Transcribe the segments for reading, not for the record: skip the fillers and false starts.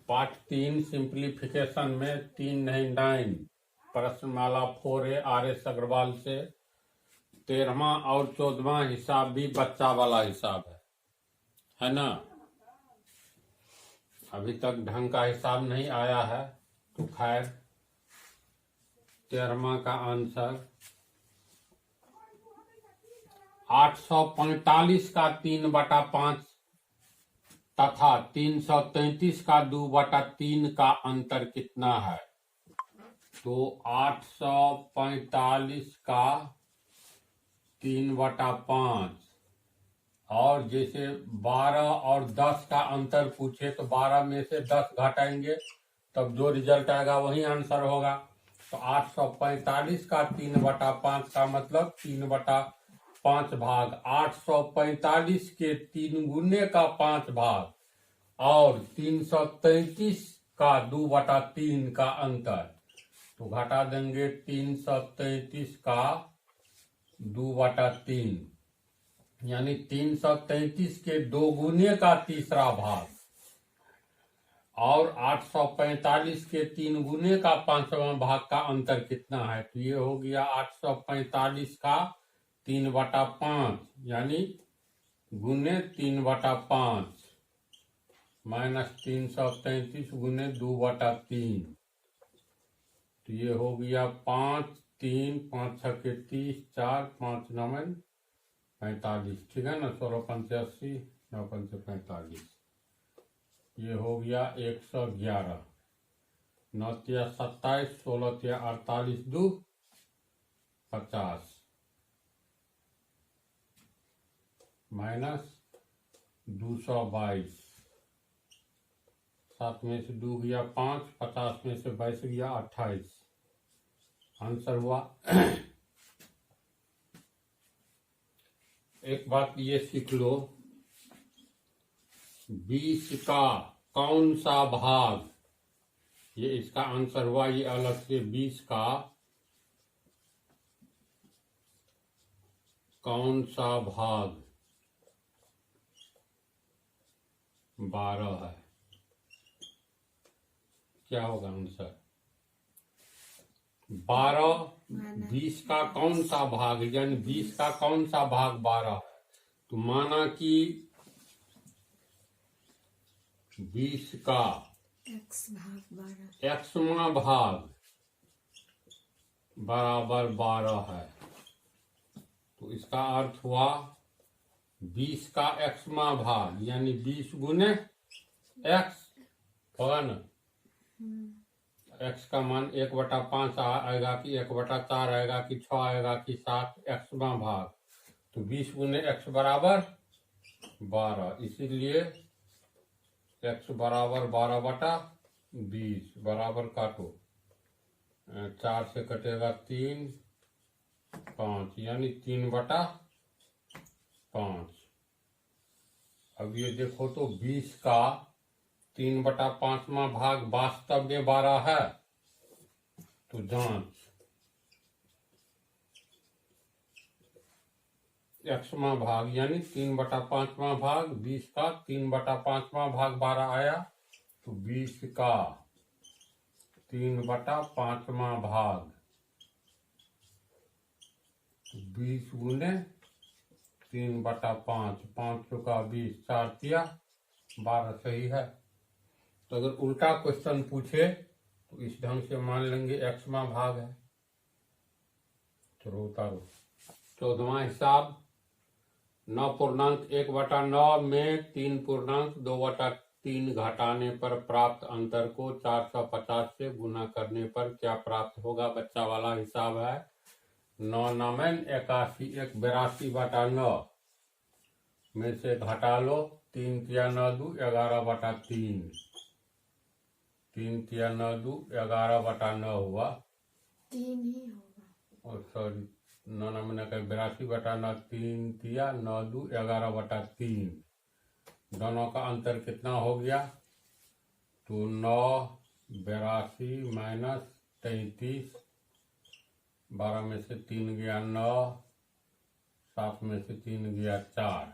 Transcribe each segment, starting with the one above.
पाठ 3 सिंप्लीफिकेशन में 3 नहीं 9 प्रश्नमाला 4A RS अग्रवाल से 13वां और 14वां हिसाब भी बच्चा वाला हिसाब है ना। अभी तक ढंग का हिसाब नहीं आया है तो खैर 13वां का आंसर 845 का 3/5 तथा 333 का 2/3 का अंतर कितना है। तो 845 का 3/5 और जैसे 12 और 10 का अंतर पूछे तो 12 में से 10 घटाएंगे तब जो रिजल्ट आएगा वही आंसर होगा। तो 845 का 3/5 का मतलब 3/5 भाग 845 के 3 गुने का 5 भाग और 333 का 2/3 का अंतर। तो घटा देंगे 333 का 2/3 यानी 333 के 2 गुने का तीसरा भाग और 845 के 3 गुने का 5वां भाग का अंतर कितना है। तो ये हो गया 845 का 3/5 यानी गुने 3/5 माइनस 333 गुने 2/3। तो ये हो गया 5 3 5 6 के 30 4 5 9 45। ठीक है ना। 16 5 80 9 5 45। ये हो गया 111। 9 तिया 27 16 तिया 48 2 50 माइनस 222। 7 में से 2 गया 5 50 में से 22 गया 28। आंसर हुआ। एक बात ये सीख लो 20 का कौन सा भाग, ये इसका आंसर हुआ। ये अलग से 20 का कौन सा भाग 12 है। क्या होगा आंसर 12 20 का कौन सा भाग यानी 20 का कौन सा भाग 12 है। तो माना कि 20 का xवां भाग बराबर 12 है। तो इसका अर्थ हुआ 20 का xवां भाग यानी 20 गुने x होगा ना। x का मान 1/5 आएगा कि 1/4 आएगा कि 6 आएगा कि 7 xवां भाग। तो 20 गुने x बराबर 12 इसीलिए x बराबर 12/20 बराबर काटो 4 से कटेगा 3 5 यानी 3/5। अब ये देखो तो 20 का 3/5वां भाग वास्तव में 12 है। तो जांच xवां भाग यानी 3/5वां भाग 20 का 3/5वां भाग 12 आया। तो 20 का 3/5वां भाग 20 गुने 3/5 5 चौका 20 4 तिया 12 सही है। तो अगर उल्टा क्वेश्चन पूछे तो इस ढंग से मान लेंगे xवां भाग है। चलो उतारो 14वां हिसाब 9.1/9 में 3.2/3 घटाने पर प्राप्त अंतर को 450 से गुना करने पर क्या प्राप्त होगा। बच्चा वाला हिसाब है। 9 9 81 82/9 में से घटा लो 3 तिया 9 2 11/3 3 तिया 9 2 11/9 हुआ 3 ही होगा। और सॉरी 9 9 82/9 3 तिया 9 2 11/3 दोनों का अंतर कितना हो गया। तो 9 82 माइनस 33 12 में से 3 गया 9 7 में से 3 गया 4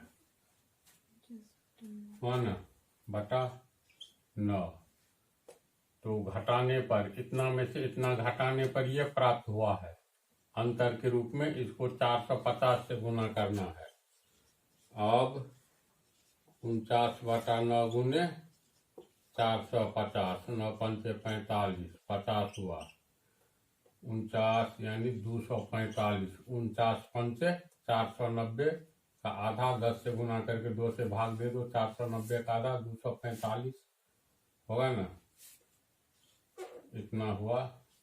हुआ ना बटा 9। तो घटाने पर इतना में से इतना घटाने पर ये प्राप्त हुआ है अंतर के रूप में। इसको 450 से गुना करना है। अब 49/9 गुने 450, 9 पंचे 45, 50 हुआ। 49 यानी 245, 49 पंचे 490 का आधा, 10 से गुना करके 2 से भाग दे दो। 490 का आधा 245 होगा ना, इतना हुआ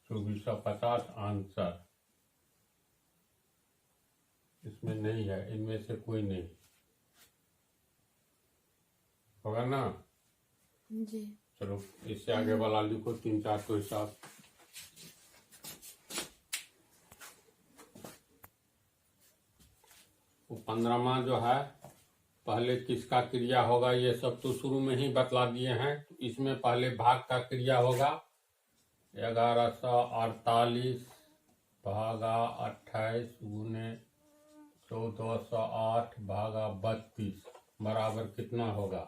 2450 आंसर। इसमें नहीं है, इनमें से कोई नहीं होगा ना। जी। चलो इससे आगे वाला लिखो 3 4 को हिसाब। वो 15वां जो है पहले किसका क्रिया होगा ये सब तो शुरू में ही बतला दिए हैं। तो इसमें पहले भाग का क्रिया होगा। 1148 भागा 28 गुने 1408 भागा 32 बराबर कितना होगा।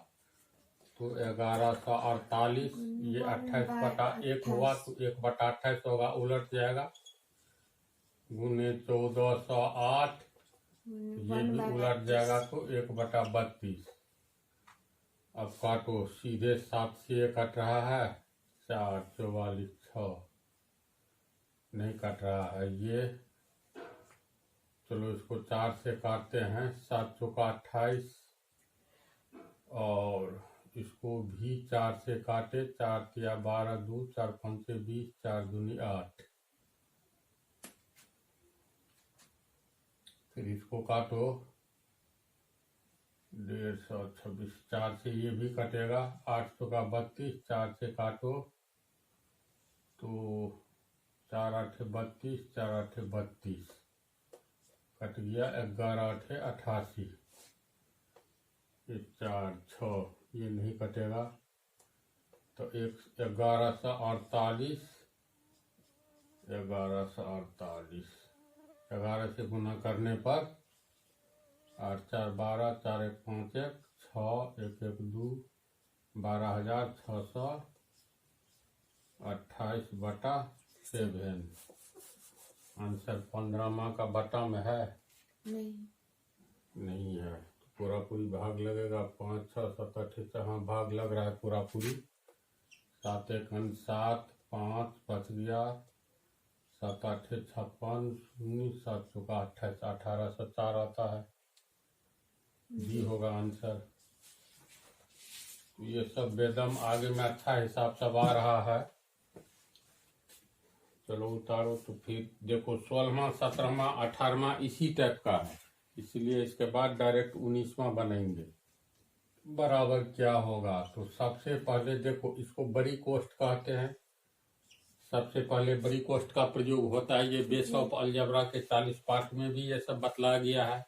तो 1148 ये 28/1 हुआ तो 1/28 होगा, उलट जाएगा। गुने 1408 ये भी उलट जाएगा तो 1/32। अब काटो, सीधे 7 से कट रहा है, 4 44 6 नहीं कट रहा है ये। चलो इसको 4 से काटते हैं, 7 चौका 28 और इसको भी 4 से काटे, 4 तिया 12 2 4 पंचे 20 4 दूनी 8। फिर इसको काटो 150 4 से ये भी कटेगा, 8 चौका 32 4 से काटो तो 4 8 32 4 8 32 कट गया। 11 8 88 4 6 ये नहीं कटेगा तो 1148 1148 11 से गुना करने पर 8 4 12 4 1 5 1 6 1 1 2 12,628/7। आंसर 15वां का बटा में है नहीं है तो पूरा पूरी भाग लगेगा। 5 6 7 8 हाँ भाग लग रहा है पूरा पूरी। 7 1 7 5 बच गया, 7 8 56 19 7 चौका 28 1804 आता है, जी होगा आंसर। ये सब बेदम आगे में अच्छा हिसाब सब आ रहा है। चलो उतारो तो फिर देखो 16वां 17वां 18वां इसी टाइप का है, इसलिए इसके बाद डायरेक्ट 19वां बनेंगे। बराबर क्या होगा तो सबसे पहले देखो इसको बड़ी कोष्ठ कहते हैं। सबसे पहले बड़ी कोष्ठ का प्रयोग होता है, ये बेस ऑफ अलजेब्रा के 40 पार्ट में भी ये सब बतलाया गया है।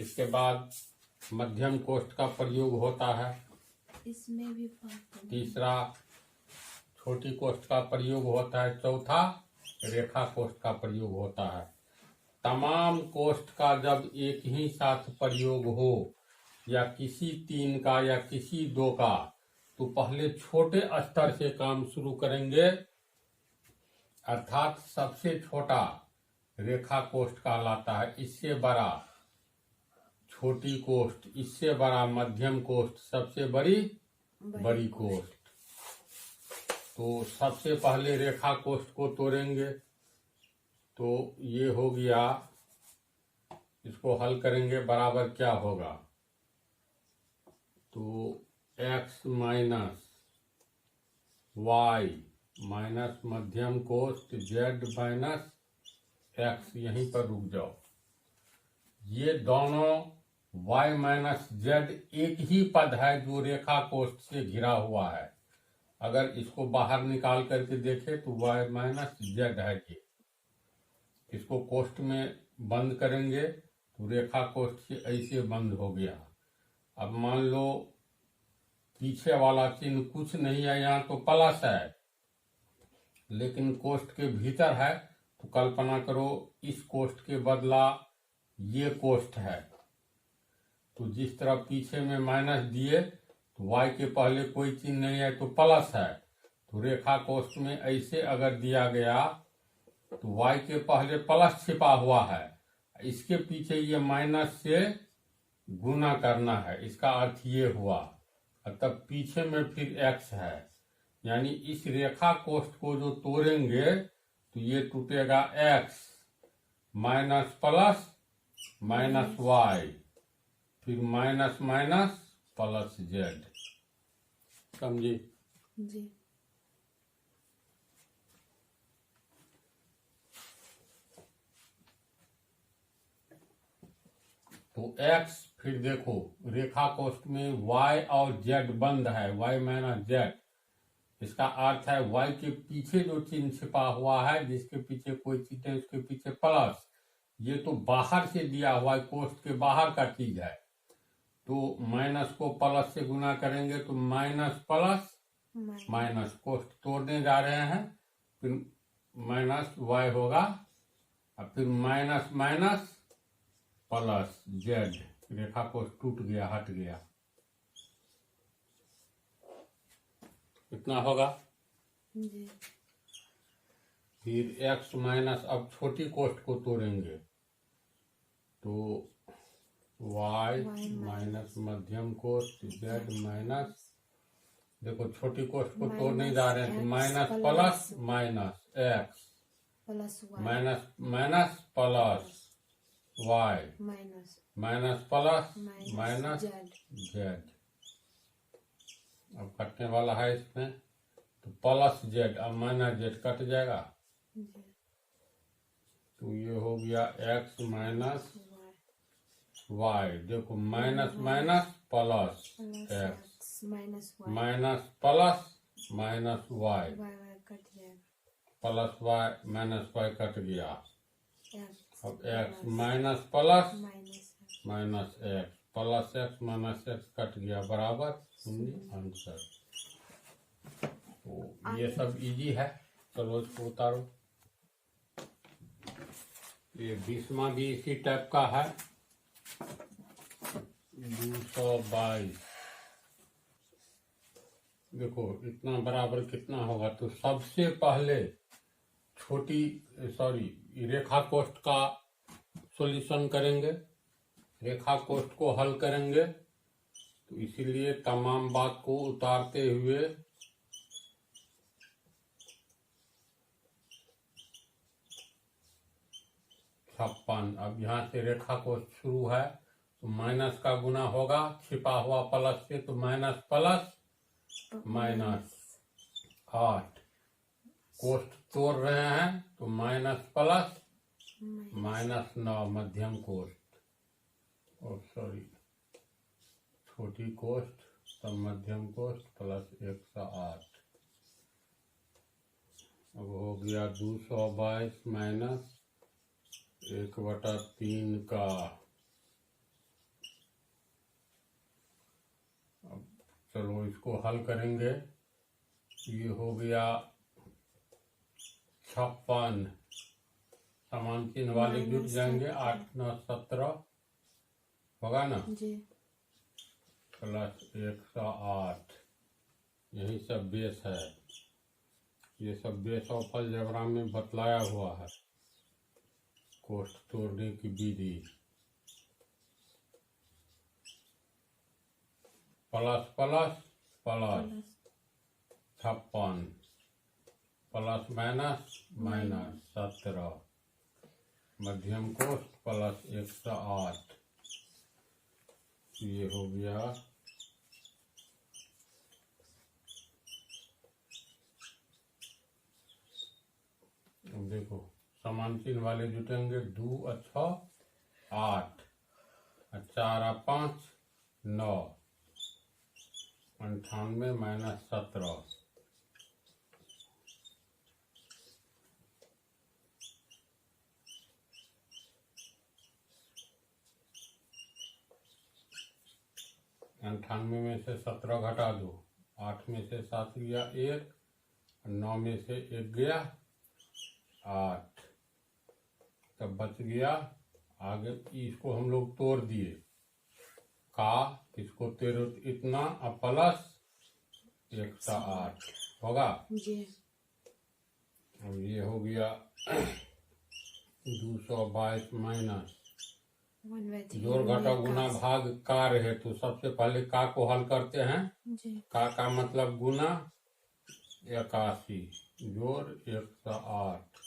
इसके बाद मध्यम कोष्ठ का प्रयोग होता है, इसमें भी तीसरा छोटी कोष्ठ का प्रयोग होता है, चौथा रेखा कोष्ठ का प्रयोग होता है। तमाम कोष्ठ का जब एक ही साथ प्रयोग हो या किसी 3 का या किसी 2 का, तो पहले छोटे स्तर से काम शुरू करेंगे, अर्थात सबसे छोटा रेखा कोष्ठ कहलाता है, इससे बड़ा छोटी कोष्ठ, इससे बड़ा मध्यम कोष्ठ, सबसे बड़ी कोष्ठ। तो सबसे पहले रेखा कोष्ठ को तोड़ेंगे तो ये हो गया, इसको हल करेंगे बराबर क्या होगा तो x माइनस वाई माइनस मध्यम कोष्ठ z माइनस x, यहीं पर रुक जाओ। ये दोनों y माइनस z एक ही पद है जो रेखा कोष्ठ से घिरा हुआ है। अगर इसको बाहर निकाल करके देखे तो y माइनस z है ये। इसको कोष्ठ में बंद करेंगे तो रेखा कोष्ठ से ऐसे बंद हो गया। अब मान लो पीछे वाला चिन्ह कुछ नहीं है, यहाँ तो प्लस है, लेकिन कोष्ठ के भीतर है, तो कल्पना करो इस कोष्ठ के बदला ये कोष्ठ है, तो जिस तरह पीछे में माइनस दिए तो y के पहले कोई चिन्ह नहीं है तो प्लस है, तो रेखा कोष्ठ में ऐसे अगर दिया गया तो y के पहले प्लस छिपा हुआ है, इसके पीछे ये माइनस से गुना करना है, इसका अर्थ ये हुआ। तब पीछे में फिर x है, यानी इस रेखा कोष्ठ को जो तोड़ेंगे तो ये टूटेगा x minus plus minus y, फिर माइनस माइनस प्लस z। समझी? जी। तो x, फिर देखो रेखा कोष्ठ में y और z बंद है, y माइनस z, इसका अर्थ है y के पीछे जो चिन्ह छिपा हुआ है, जिसके पीछे कोई चीज है उसके पीछे प्लस, ये तो बाहर से दिया हुआ है, कोष्ठ के बाहर का चीज है। तो माइनस को प्लस से गुना करेंगे तो माइनस प्लस माइनस, कोष्ठ तोड़ने जा रहे हैं, फिर माइनस y होगा और फिर माइनस माइनस प्लस z, रेखा कोष्ठ टूट गया, हट गया। कितना होगा? जी। फिर x माइनस, अब छोटी कोष्ठ को तोड़ेंगे तो y माइनस मध्यम कोष्ठ z माइनस, देखो छोटी कोष्ठ को तोड़ने जा रहे हैं तो minus plus minus x plus y minus minus plus y minus minus plus minus z। z। अब कटने वाला है इसमें तो प्लस z, अब माइनस z कट जाएगा जी। तो ये हो गया x माइनस y। देखो minus minus plus x minus y minus plus minus y कट जाएगा, प्लस y माइनस y कट गया। अब x minus minus plus minus minus x plus x minus x cut गया, बराबर आंसर। तो ये सब इजी है, चलो इसको उतारो। ये 20वां भी इसी टाइप का है, 222। देखो इतना बराबर कितना होगा, तो सबसे पहले छोटी रेखा कोष्ठ का सॉल्यूशन करेंगे, रेखा कोष्ठ को हल करेंगे। तो इसीलिए तमाम बात को उतारते हुए 56। अब यहाँ से रेखा कोष्ठ शुरू है तो माइनस का गुना होगा छिपा हुआ प्लस से, तो माइनस प्लस माइनस 8। कोष्ठ तोड़ रहे हैं तो माइनस प्लस माइनस 9 मध्यम कोष्ठ, और छोटी कोष्ठ तब मध्यम कोष्ठ प्लस 108। अब हो गया 222 माइनस 1/3 का। अब चलो इसको हल करेंगे, ये हो गया 56। समान चिन्ह वाले जुट जाएंगे, 8 9 17 होगा ना, जी। प्लस 108। यही सब बेस है, ये सब बेस ऑफ अलजेब्रा में बतलाया हुआ है कोष्ठ तोड़ने की विधि। Plus plus plus 56 plus minus minus 17 मध्यम कोष्ठ प्लस 108। ये हो गया देखो समान चिन्ह वाले जुटेंगे, 2 और 6 8 और 4 और 5 9, 98 माइनस 17। अंठानवे में से 17 घटा दो, 8 में से 7 गया 1, 9 में से 1 गया 8, तब बच गया। आगे इसको हम लोग तोड़ दिए का, इसको तेरह इतना और प्लस 108। होगा। जी। अब ये हो गया 222 माइनस 1/3 जोड़ घटाव गुना गुणित भाग कार्य है, तो सबसे पहले का को हल करते हैं। जी। का मतलब गुना 81 जोड़ 108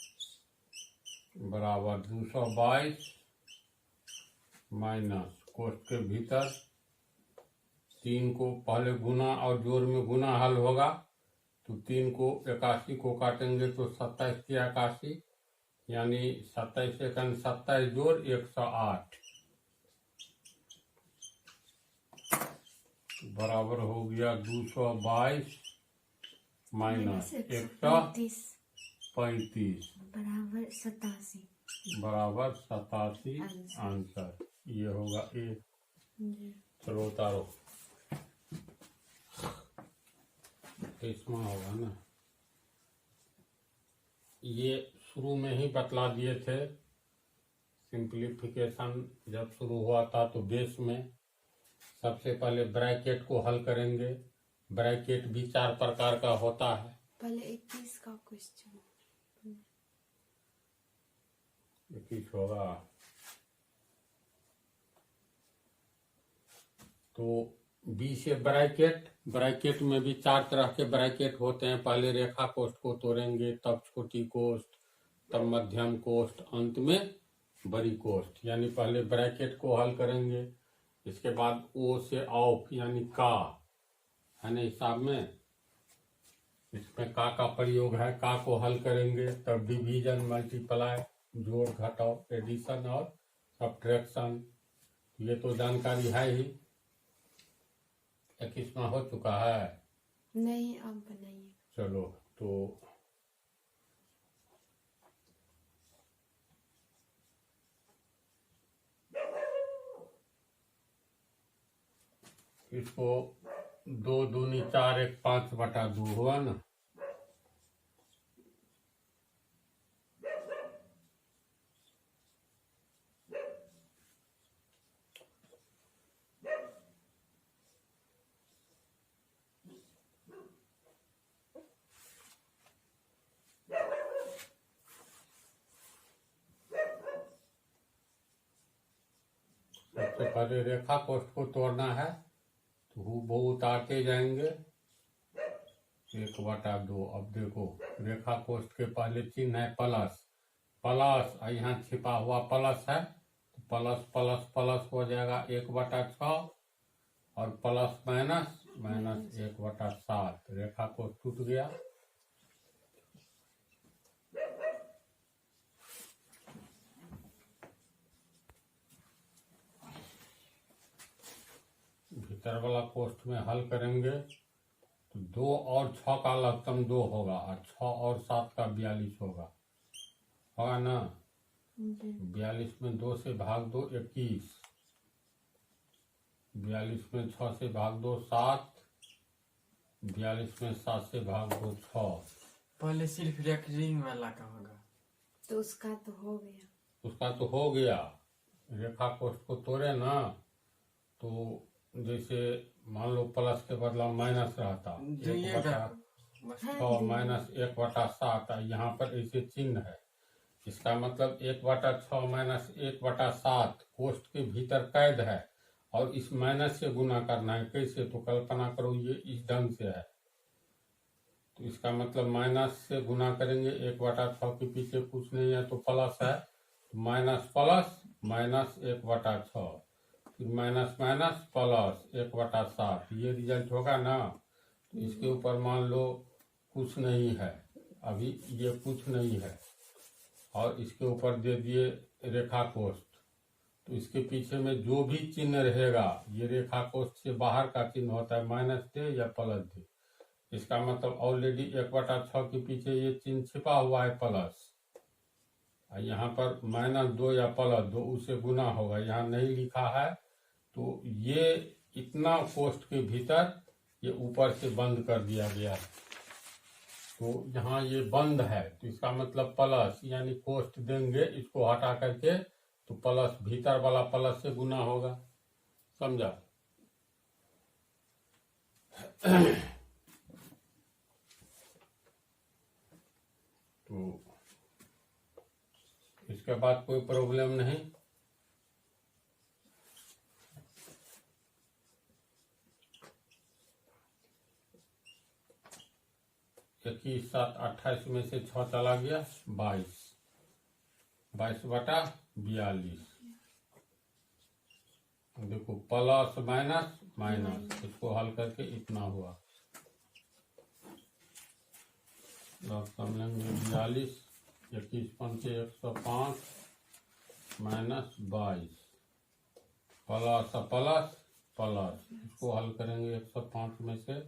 बराबर 222 माइनस कोष्ठ के भीतर 3 को पहले गुना और जोड़ में गुना हल होगा, तो 3 को 81 को काटेंगे तो 27 की 81 यानी 27 सेकंड 27 जोड़ 108 बराबर हो गया 222 माइनस 135 बराबर 87 बराबर 87 आंसर। ये होगा ए। जी। चलो उतारो, इसमें होगा ना। ये शुरू में ही बतला दिए थे, सिंप्लीफिकेशन जब शुरू हुआ था तो बेस में सबसे पहले ब्रैकेट को हल करेंगे। ब्रैकेट भी 4 प्रकार का होता है। पहले 21 का क्वेश्चन 21 होगा तो बी से ब्रैकेट में भी 4 तरह के ब्रैकेट होते हैं। पहले रेखा कोष्ठ को तोड़ेंगे, तब छोटी कोष्ठ, तब मध्यम कोष्ठ, अंत में बड़ी कोष्ठ। यानी पहले ब्रैकेट को हल करेंगे, इसके बाद ओ से ऑफ यानी का है ना हिसाब में, इसमें का प्रयोग है। का को हल करेंगे, तब डिवीजन, मल्टीप्लाई, जोड़ घटाव, एडिशन और सब्ट्रैक्शन। ये तो जानकारी है ही। 21वां हो चुका है। नहीं, आप बनाइए। चलो तो इसको 2 दूनी 4 1 5/2 हुआ ना। सबसे पहले रेखा कोष्ठ को तोड़ना है, तो वो उतारते जाएंगे 1/2। अब देखो रेखा कोष्ठ के पहले चिन्ह है प्लस, प्लस यहाँ छिपा हुआ प्लस है, तो प्लस प्लस प्लस हो जाएगा 1/6 और प्लस माइनस माइनस 1/7। रेखा कोष्ठ टूट गया। भीतर वाला कोष्ठ में हल करेंगे तो 2 और 6 का लघुत्तम 2 होगा और 6 और 7 का 42 होगा ना। 42 में 2 से भाग दो 21, 42 में 6 से भाग दो 7, 42 में 7 से भाग दो 6। पहले सिर्फ रिंग वाला का होगा, तो उसका तो हो गया। उसका तो हो गया। रेखा कोष्ठ को तोड़े ना, तो जैसे मान लो प्लस के बदला माइनस रहता 1/6 माइनस 1/7, यहाँ पर ऐसे चिन्ह है। इसका मतलब 1/6 माइनस 1/7 कोष्ठ के भीतर कैद है और इस माइनस से गुना करना है। कैसे? तो कल्पना करो ये इस ढंग से है, तो इसका मतलब माइनस से गुना करेंगे। 1/6 के पीछे कुछ नहीं है तो प्लस है, तो माइनस प्लस माइनस 1/6 फिर माइनस माइनस प्लस 1/7, ये रिजल्ट होगा ना। तो इसके ऊपर मान लो कुछ नहीं है, अभी ये कुछ नहीं है और इसके ऊपर दे दिए रेखा कोष्ठ, तो इसके पीछे में जो भी चिन्ह रहेगा ये रेखा कोष्ठ से बाहर का चिन्ह होता है, माइनस दे या प्लस दे। इसका मतलब ऑलरेडी 1/6 के पीछे ये चिन्ह छिपा हुआ है प्लस, यहाँ पर -2 या +2 उससे गुना होगा, यहाँ नहीं लिखा है। तो ये इतना कोष्ठ के भीतर ये ऊपर से बंद कर दिया गया है, तो यहाँ ये बंद है, तो इसका मतलब प्लस, यानी कोष्ठ देंगे इसको हटा करके तो प्लस भीतर वाला प्लस से गुना होगा। समझा? इसके बाद कोई प्रॉब्लम नहीं। इक्कीस 7 28 में से 6 चला गया 22, 22/42। देखो प्लस माइनस माइनस, इसको हल करके इतना हुआ। लॉग लेंगे 42, 21 पंचे 105 माइनस 22 प्लस प्लस प्लस, इसको हल करेंगे 105 में से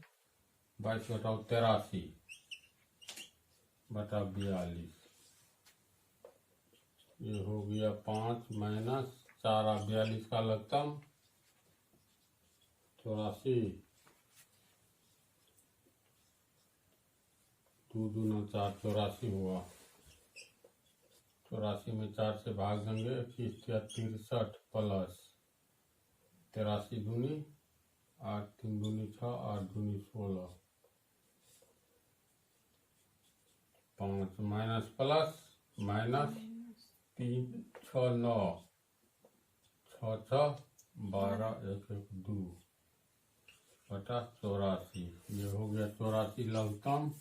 22/83 बटा 42, ये हो गया 5 माइनस 4 42 का लगतम 84, 2 दूना 4 84 हुआ। 84 में 4 से भाग देंगे, 21 या 63 प्लस 83 दूनी 8 3 दूनी 6 8 दूनी 16, 5 माइनस प्लस माइनस 3 6 9 6 6 12 1 1 2 बटा 84, ये हो गया 84 लघुत्तम।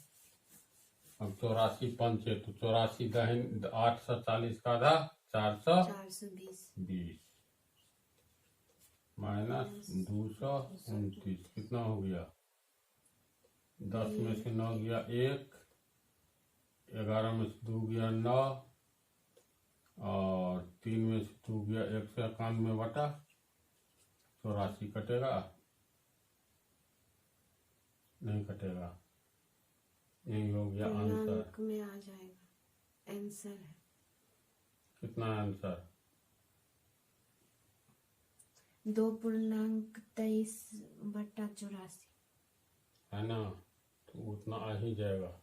अब 84 पंचे तो 84 दहिन 840 का आधा 420 माइनस 229, कितना हो गया? 10 में से 9 गया 1, 11 में से 2 गया 9 और 3 में से 2 गया 191 बटा 84, कटेगा नहीं कटेगा, यही हो गया आंसर। पूर्णांक में आ जाएगा, आंसर है कितना आंसर? 2.23/84 है ना, तो उतना आ ही जाएगा।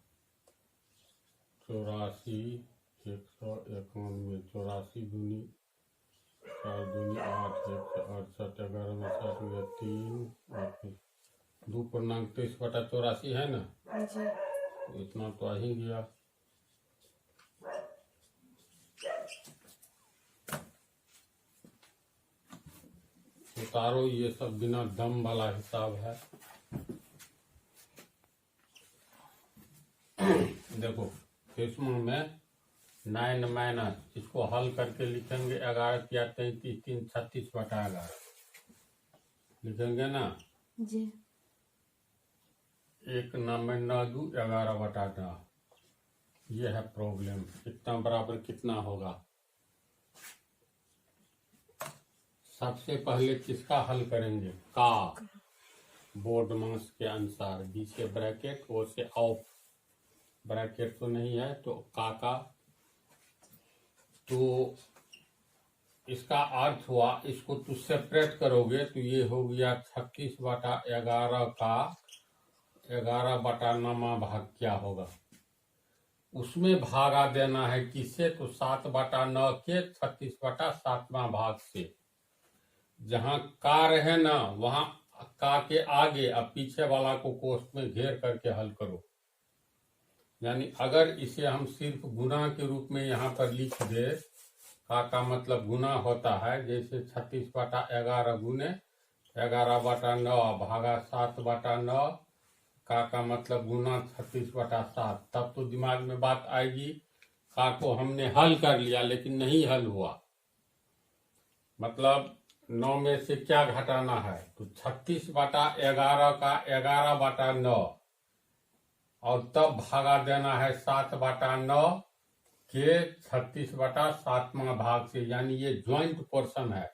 84 191, 84 दूनी 4 दूनी 8 168, 11 में 7 में 3 2.23/84 है ना, जी। तो इतना तो आ ही गया। उतारो, ये सब बिना दम वाला हिसाब है। देखो इसमें में 9 माइनस, इसको हल करके लिखेंगे 11 या 33 3 36/11 लिखेंगे ना। जी। 1 9 9 2 11/9, ये है प्रॉब्लम। इतना बराबर कितना होगा? सबसे पहले किसका हल करेंगे? का, बोर्ड मास के अनुसार, बी से ब्रैकेट, ओ से ऑफ, ब्रैकेट तो नहीं है तो का। तो इसका अर्थ हुआ, इसको तो सेपरेट करोगे तो ये हो गया 36/11 का 11/9 भाग क्या होगा? उसमें भागा देना है किससे? तो 7/9 के 36/7 भाग से। जहां का रहे ना वहां का के आगे अब पीछे वाला को कोष्ठ में घेर करके हल करो। यानी अगर इसे हम सिर्फ गुना के रूप में यहाँ पर लिख दे, का मतलब गुना होता है, जैसे 36/11 गुने 11/9 भागा 7/9, का मतलब गुना 36/7, तब तो दिमाग में बात आएगी। का को हमने हल कर लिया लेकिन नहीं हल हुआ, मतलब 9 में से क्या घटाना है? तो 36/11 का 11/9 और तब भागा देना है 7/9 के 36/7 भाग से, यानी ये ज्वाइंट पोर्शन है।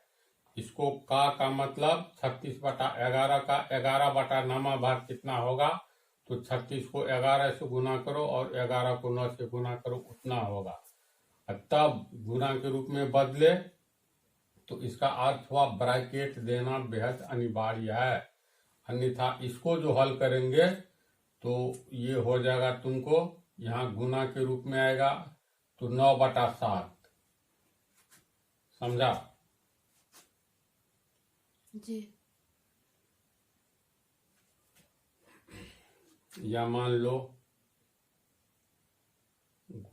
इसको का मतलब 36/11 का 11/9 भाग कितना होगा? तो 36 को 11 से गुना करो और 11 को 9 से गुना करो, उतना होगा। तब गुना के रूप में बदले तो इसका अर्थ हुआ ब्रैकेट देना बेहद अनिवार्य है। अन्यथा इसको जो हल करेंगे तो ये हो जाएगा, तुमको यहाँ गुना के रूप में आएगा तो 9/7, समझा? जी। या मान लो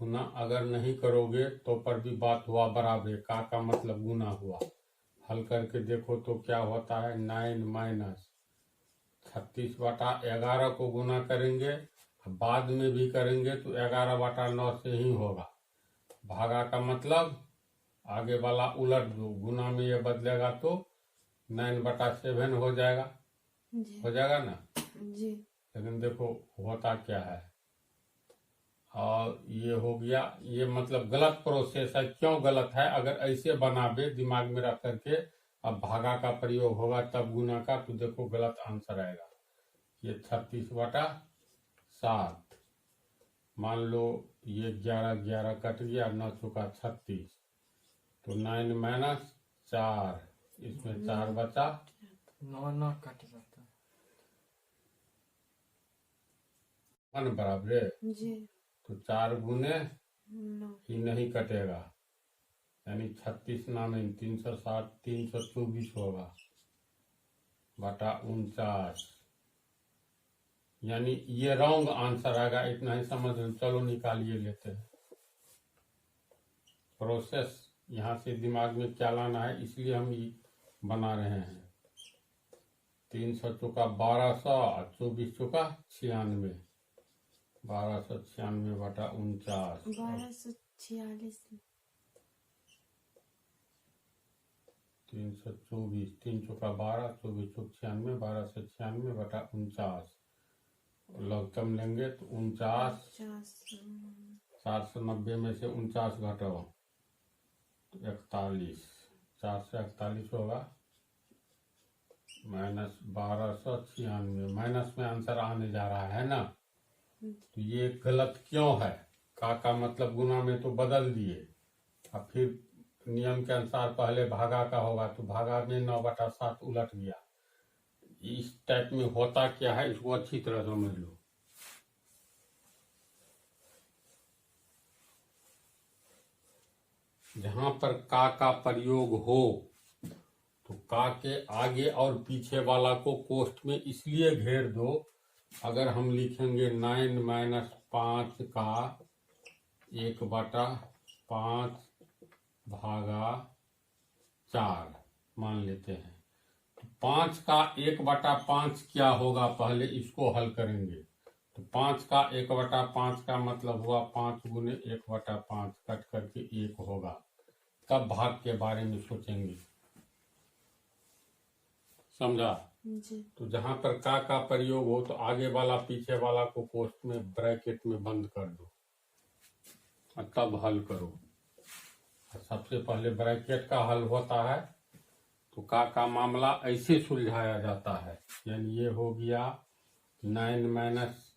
गुना अगर नहीं करोगे तो पर भी बात हुआ बराबर, का मतलब गुना हुआ। हल करके देखो तो क्या होता है, 9 माइनस 36/11 को गुना करेंगे, बाद में भी करेंगे तो 11/9 से ही होगा। भागा का मतलब आगे वाला उलट दो, गुना में ये बदलेगा तो 9/7 हो जाएगा, जी हो जाएगा ना। जी लेकिन देखो होता क्या है, और ये हो गया, ये मतलब गलत प्रोसेस है। क्यों गलत है, अगर ऐसे बनावे दिमाग में रख करके अब भागा का प्रयोग होगा तब गुना का, तो देखो गलत आंसर आएगा। ये 36/7, मान लो ये 11 कट गया, 9 चौका 36, तो 9 माइनस 4, इसमें 4 बचा, 9 कट जाता है। 1 बराबर है, जी तो 4 गुने 9 ही नहीं कटेगा, यानी 36 नाम 360, 324 होगा बटा 49, यानी ये रॉन्ग आंसर आएगा। इतना ही समझ लो, चलो निकालिए लेते हैं। प्रोसेस यहाँ से दिमाग में क्या लाना है, इसलिए हम ये बना रहे हैं। 300 चौका 1200 और 24 चौका 96, 1296 बटा 49, 1246 324, 3 चौका 12, 24 चौक 96, 1296 बटा 49, लघुत्तम लेंगे तो 49, 490 में से 49 घटाओ तो 41, 4 से 41 होगा, माइनस 1296, माइनस में आंसर आने जा रहा है ना। तो ये गलत क्यों है, का मतलब गुना में तो बदल दिए, और फिर नियम के अनुसार पहले भागा का होगा, तो भागा में 9/7 उलट गया। इस टाइप में होता क्या है, इसको अच्छी तरह समझ लो। जहां पर का प्रयोग हो तो का के आगे और पीछे वाला को कोष्ठ में इसलिए घेर दो, अगर हम लिखेंगे 9 माइनस 5 का 1/5 भागा 4 मान लेते हैं, तो 5 का 1/5 क्या होगा, पहले इसको हल करेंगे। तो 5 का 1/5 का मतलब हुआ 5 गुने 1/5 कट करके 1 होगा, तब भाग के बारे में सोचेंगे, समझा। जी तो जहां पर का प्रयोग हो तो आगे वाला पीछे वाला को कोष्ठ में ब्रैकेट में बंद कर दो और तब हल करो। सबसे पहले ब्रैकेट का हल होता है, तो का मामला ऐसे सुलझाया जाता है, यानी ये हो गया 9 माइनस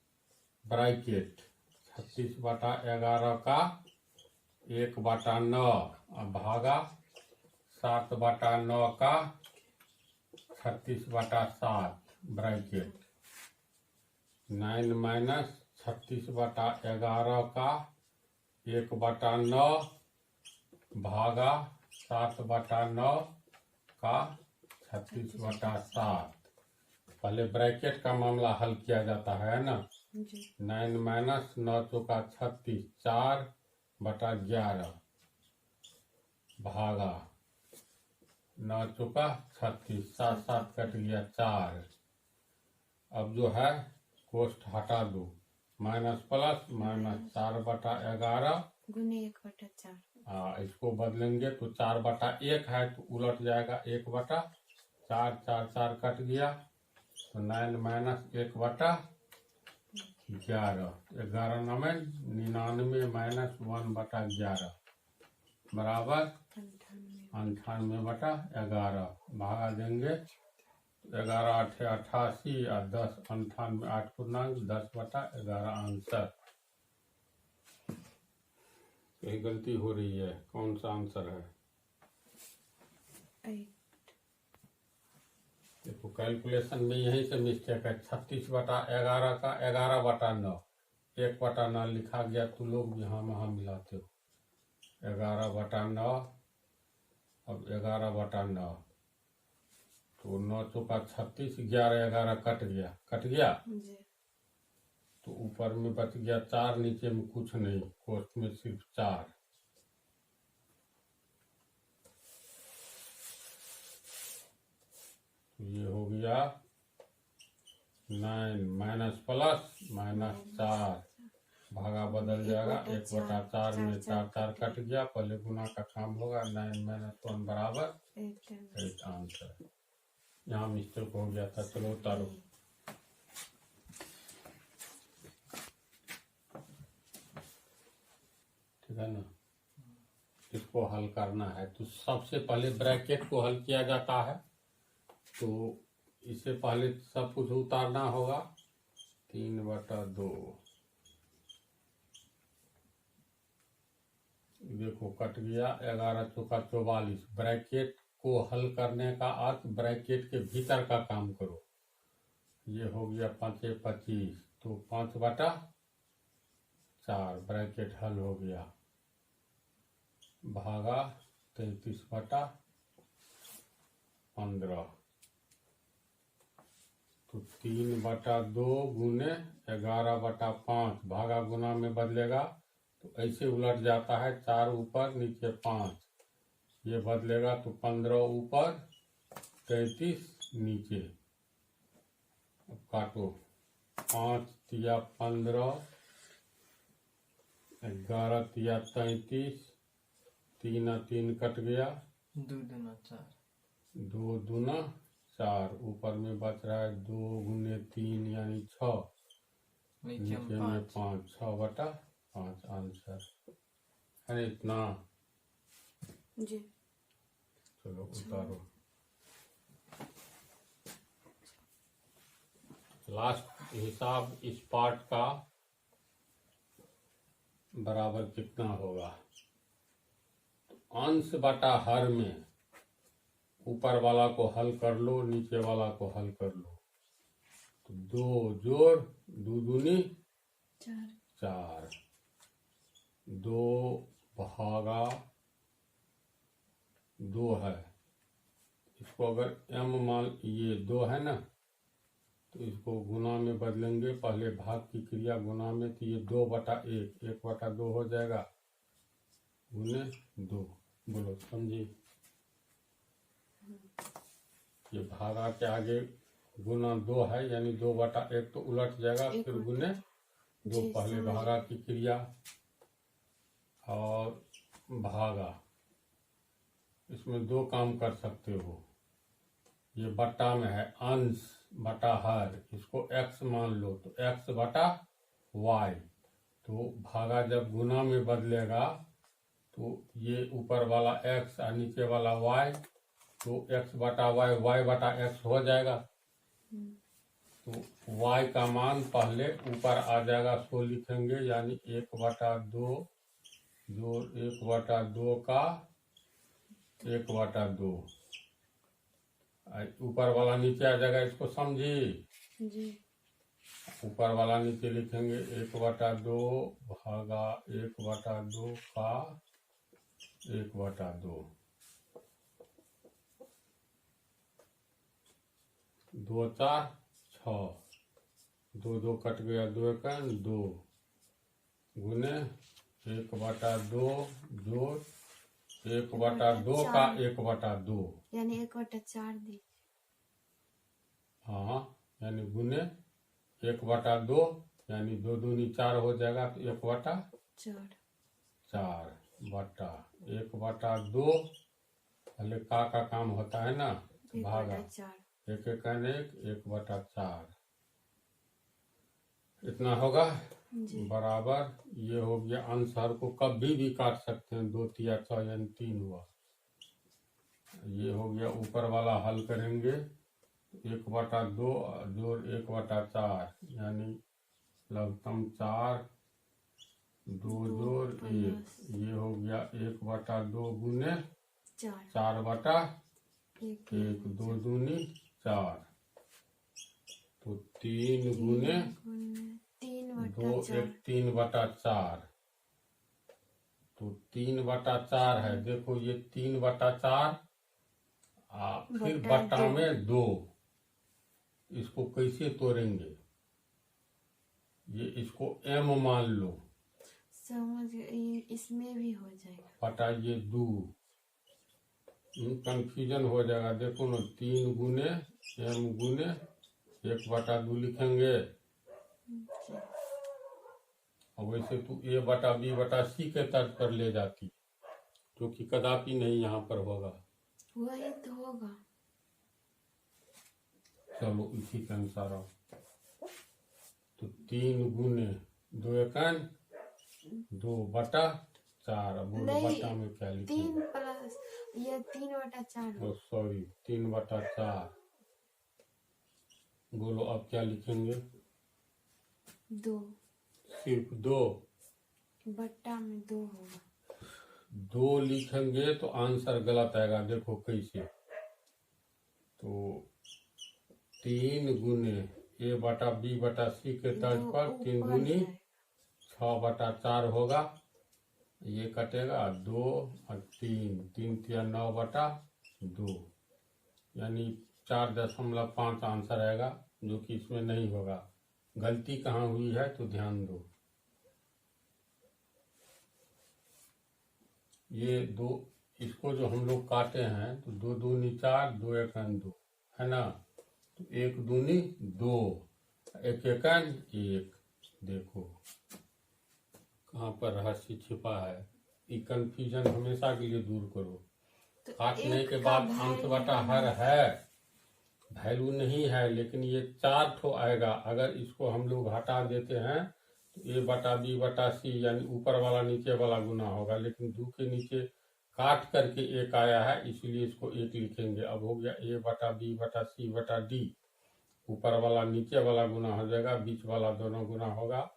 ब्रैकेट 36/11 का 1/9 और भागा 7/9 का 36/7 ब्रैकेट, 9 माइनस 36/11 का 1/9 भागा 7/9 का 36/7। पहले ब्रैकेट का मामला हल किया जाता है ना। जी 9 माइनस 9 चौका 36, 4/11 भागा 9 चौका 36, 7 7 कट गया 4। अब जो है कोष्ठ हटा दो, माइनस प्लस माइनस 4/11, गुने 1/4 इसको बदलेंगे तो 4/1 है तो उलट जाएगा 1/4, 4 4 कट गया, तो 9 माइनस 1/11, 11 9 99 माइनस 1/11 बराबर 98/11। भागा देंगे 11 8 88 और 10 98, 8 पूर्णांक 10/11 आंसर। कहीं गलती हो रही है, कौन सा आंसर है? 8 देखो कैलकुलेशन में यहीं से मिस्टेक है। 36/11 का 11/9, 1/9 लिखा गया, तो लोग यहाँ वहाँ मिलाते हो। 11/9, अब 11/9, तो 9 चौका 36, 11 11 कट गया, जी तो ऊपर में बच गया 4, नीचे में कुछ नहीं, कोष्ठ में सिर्फ 4। तो ये हो गया 9 माइनस प्लस माइनस 4, भागा बदल जाएगा 1/4 में 4 कट गया, पहले गुना का काम होगा। 9 माइनस 1 बराबर 8 आंसर। यहाँ मिस्टेक हो गया था, चलो उतारो। ठीक है ना, इसको हल करना है तो सबसे पहले ब्रैकेट को हल किया जाता है। तो इससे पहले सब कुछ उतारना होगा। 3/2 देखो कट गया, 11 चौका 44। ब्रैकेट को हल करने का अर्थ ब्रैकेट के भीतर का काम करो। ये हो गया 5 25, तो 5/4 ब्रैकेट हल हो गया, भागा 33/15। तो 3/2 गुने 11/5, भागा गुना में बदलेगा तो ऐसे उलट जाता है, 4 ऊपर नीचे 5, ये बदलेगा तो 15 ऊपर 33 नीचे। अब काटो, 5 तिया 15, 11 तिया 33, 3 3 कट गया, 2 दूना 4, 2 दूना 4, ऊपर में बच रहा है 2 गुने 3 यानी 6, नीचे में 5, 6/5 आंसर है। इतना जी। चलो उतारो। लास्ट हिसाब इस पार्ट का बराबर कितना होगा। अंश बटा हर में ऊपर वाला को हल कर लो, नीचे वाला को हल कर लो। तो 2 जोड़ 2 दूनी 4, 2 भागा 2 है। इसको अगर m मान, ये 2 है ना, तो इसको गुना में बदलेंगे। पहले भाग की क्रिया गुना में, तो ये 2/1, 1/2 हो जाएगा, गुने 2। बोलो समझी। ये भागा के आगे गुना 2 है, यानी 2/1 तो उलट जाएगा, फिर गुने 2। पहले भागा की क्रिया और भागा, इसमें 2 काम कर सकते हो। ये बट्टा में है, अंश बटा हर, इसको x मान लो तो x/y। तो भागा जब गुना में बदलेगा तो ये ऊपर वाला x और नीचे वाला y, तो x/y y/x हो जाएगा। तो y का मान पहले ऊपर आ जाएगा, सो लिखेंगे, यानी 1/2 जोड़ 1/2 का 1/2। ऊपर वाला नीचे आ जाएगा, इसको समझी। जी। ऊपर वाला नीचे लिखेंगे 1/2 भागा 1/2 का 1/2। 2 4 6, 2 2 कट गया, 2 1 2, गुने 1/2 जोड़ 1/2 का 1/2, यानी 1/4 दी। हाँ, यानी गुने 1/2, यानी 2 दूनी 4 हो जाएगा, तो 1/4 बटा 1/2। पहले का काम होता है ना, भागा 1 1 1/4। इतना होगा बराबर। ये हो गया आंसर। को कभी भी काट सकते हैं, 2 तिया 6 यानी 3 हुआ। ये हो गया, ऊपर वाला हल करेंगे 1/2 जोड़ 1/4, यानी लघुत्तम 4, 2 जोड़ 1। ये हो गया 1/2 गुने 4/1, 2 दूनी 4, तो 3 गुने 2 1 3/4, तो 3/4 है। देखो ये 3/4, फिर बट्टा में 2, इसको कैसे तोड़ेंगे। ये इसको m मान लो, समझ गए, इसमें भी हो जाएगा। बटा ये 2, कंफ्यूजन हो जाएगा। देखो ना, 3 गुने m गुने 1/2 लिखेंगे। जी। और वैसे तू a बटा b बटा c के तर्ज पर ले जाती, जो कि कदापि नहीं यहाँ पर होगा। वही तो होगा। चलो इसी के अनुसार आओ। तो 3 गुने 2 एकन 2/4। बोलो नहीं, बटा में क्या लिखेंगे? 3 प्लस ये 3/4 ओ सॉरी, 3/4। बोलो अब क्या लिखेंगे? 2 सिर्फ 2। बट्टा में 2 होगा। 2 लिखेंगे तो आंसर गलत आएगा। देखो कैसे, तो 3 गुने a बटा b बटा c के तर्ज दो पर 3 ऊपर गुनी है। 6/4 होगा। ये कटेगा 2 और 3, 3 तिया 9/2, यानी 4.5 आंसर आएगा, जो कि इसमें नहीं होगा। गलती कहाँ हुई है तो ध्यान दो। ये 2, इसको जो हम लोग काटे हैं तो 2 दूनी 4, 2 एकन 2, है ना। तो 1 दूनी 2, 1 एकन 1। देखो कहाँ पर रहस्य छिपा है। ये कंफ्यूजन हमेशा के लिए दूर करो। तो काटने एक के का बाद अंश value बटा हर है, वैल्यू नहीं है, लेकिन ये 4 ठो आएगा। अगर इसको हम लोग हटा देते हैं तो a बटा b बटा c, यानी ऊपर वाला नीचे वाला गुना होगा। लेकिन 2 के नीचे काट करके 1 आया है, इसलिए इसको 1 लिखेंगे। अब हो गया a बटा b बटा c बटा d। ऊपर वाला नीचे वाला गुना हो जाएगा, बीच वाला दोनों गुना होगा,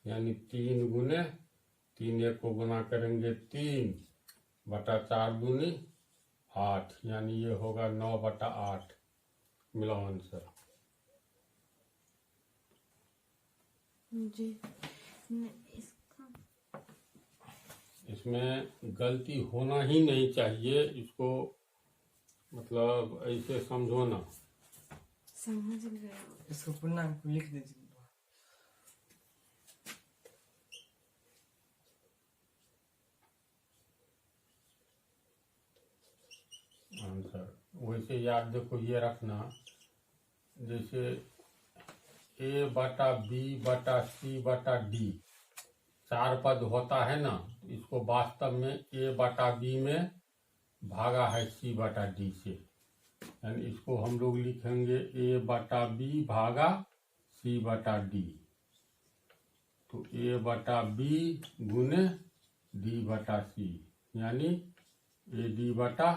यानी 3 गुने 3 1 को गुना करेंगे 3/4 दूनी 8, यानी ये होगा 9/8। मिलाओ आंसर। जी। इसका इसमें गलती होना ही नहीं चाहिए। इसको मतलब ऐसे समझो ना। समझ गए। इसको पूर्णांक लिख दीजिए। आंसर वैसे याद देखो, ये रखना, जैसे a बटा b बटा c बटा d 4 पद होता है ना, इसको वास्तव में a बटा b में भागा है c बटा d से, यानी इसको हम लोग लिखेंगे a बटा b भागा c बटा d। तो a बटा b गुने d बटा c, यानी ad बटा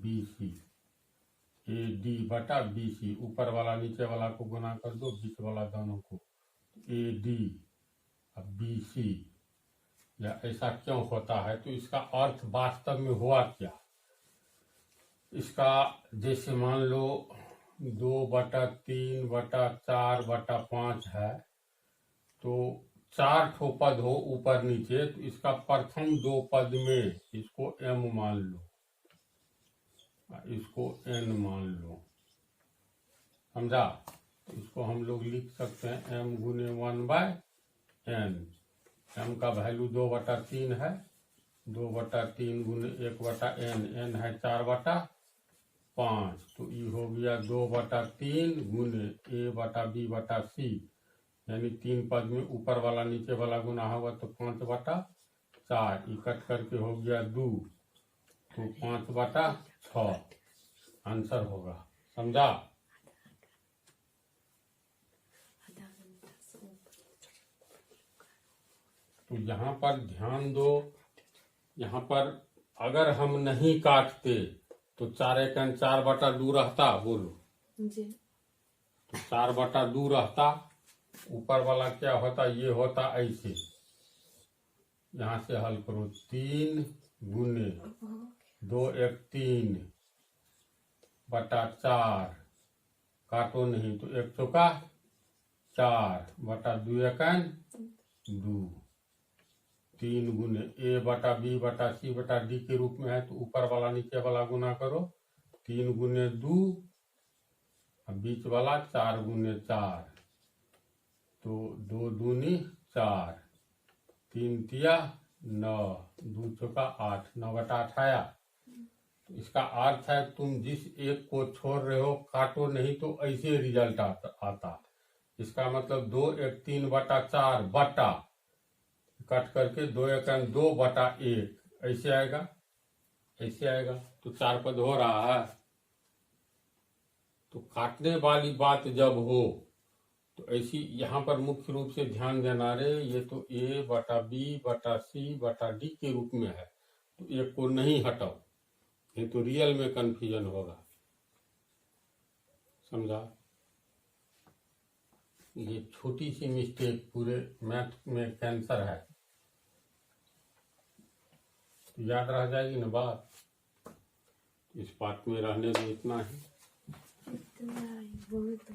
bc, ad बटा bc। ऊपर वाला नीचे वाला को गुना कर दो, बीच वाला दोनों को, ad अब bc। या ऐसा क्यों होता है? तो इसका अर्थ वास्तव में हुआ क्या? इसका जैसे मान लो 2/3 बटा 4 बटा 5 है, तो 4 ठो पद हो ऊपर नीचे, तो इसका प्रथम 2 पद में इसको m मान लो, इसको n मान लो, समझा। इसको हम लोग लिख सकते हैं m गुने 1/n। m का वैल्यू 2/3 है, 2/3 गुने 1/n, n है 4/5। तो ये हो गया 2/3 गुने a बटा b बटा c, यानी 3 पद में ऊपर वाला नीचे वाला गुना होगा तो 5/4। इकट्ठ करके हो गया 2, तो 5/6 आंसर होगा, समझा। तो यहाँ पर ध्यान दो, यहाँ पर अगर हम नहीं काटते तो 4 एकन 4/2 रहता। बोलो जी। तो 4/2 रहता। ऊपर वाला क्या होता? ये होता ऐसे। यहाँ से हल करो, 3 गुने 2 1 3 बटा 4, काटो नहीं तो 1 चौका 4 बटा 2 एकन 2। 3 गुने a बटा b बटा c बटा d के रूप में है, तो ऊपर वाला नीचे वाला गुना करो, 3 गुने 2 बीच वाला 4 गुने 4, तो 2 दूनी 4, 3 तिया 9, 2 चौका 8, 9/8 आया। तो इसका अर्थ है तुम जिस एक को छोड़ रहे हो काटो नहीं तो ऐसे रिजल्ट आता। इसका मतलब 2 1 3/4 बटा कट करके 2 1 2/1 ऐसे आएगा, ऐसे आएगा। तो 4 पद हो रहा है। तो काटने वाली बात जब हो तो ऐसी यहाँ पर मुख्य रूप से ध्यान देना रे, ये तो A/B/C/D के रूप में है, तो एक को नहीं हटाओ, नहीं तो रियल में कंफ्यूजन होगा। समझा? ये छोटी सी मिस्टेक पूरे मैथ में कैंसर है, तो याद रह जाएगी ना बात। इस पाठ में रहने दो इतना ही। इतना ही बहुत